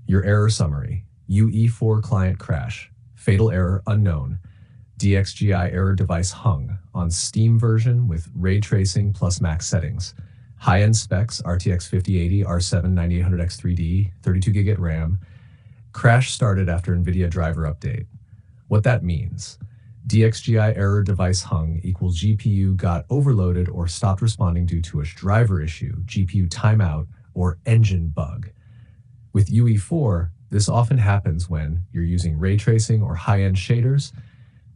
Your error summary: UE4 client crash, fatal error unknown, DXGI error device hung on Steam version with ray tracing plus max settings. High-end specs: RTX 5080, R7 9800X 3D, 32GB RAM. Crash started after Nvidia driver update. What that means: DXGI error device hung equals GPU got overloaded or stopped responding due to a driver issue, GPU timeout, or engine bug. With UE4, this often happens when you're using ray tracing or high-end shaders,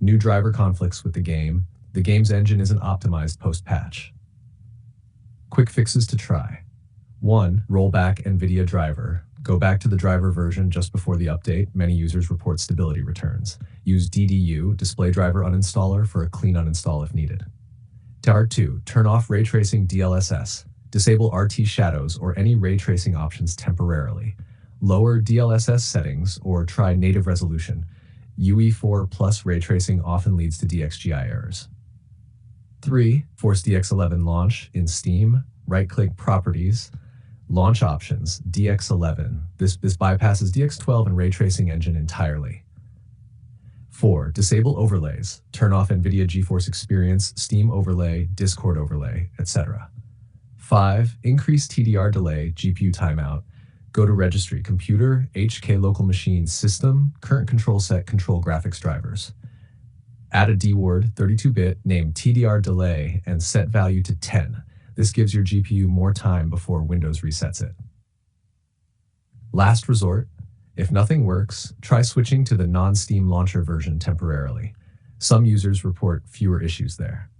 new driver conflicts with the game's engine isn't optimized post-patch. Quick fixes to try. 1. Roll back Nvidia driver. Go back to the driver version just before the update. Many users report stability returns. Use DDU, display driver uninstaller, for a clean uninstall if needed. 2. Turn off ray tracing DLSS. Disable RT shadows or any ray tracing options temporarily. Lower DLSS settings or try native resolution. UE4 plus ray tracing often leads to DXGI errors. 3. Force DX11 launch in Steam. Right-click Properties. Launch Options, DX11. This bypasses DX12 and ray tracing engine entirely. 4. Disable overlays. Turn off Nvidia GeForce Experience, Steam overlay, Discord overlay, etc. 5. Increase TDR delay, GPU timeout. Go to Registry, Computer, HK Local Machine, System, Current Control Set, Control Graphics Drivers. Add a DWORD, 32-bit, name TDR delay, and set value to 10. This gives your GPU more time before Windows resets it. Last resort: if nothing works, try switching to the non-Steam launcher version temporarily. Some users report fewer issues there.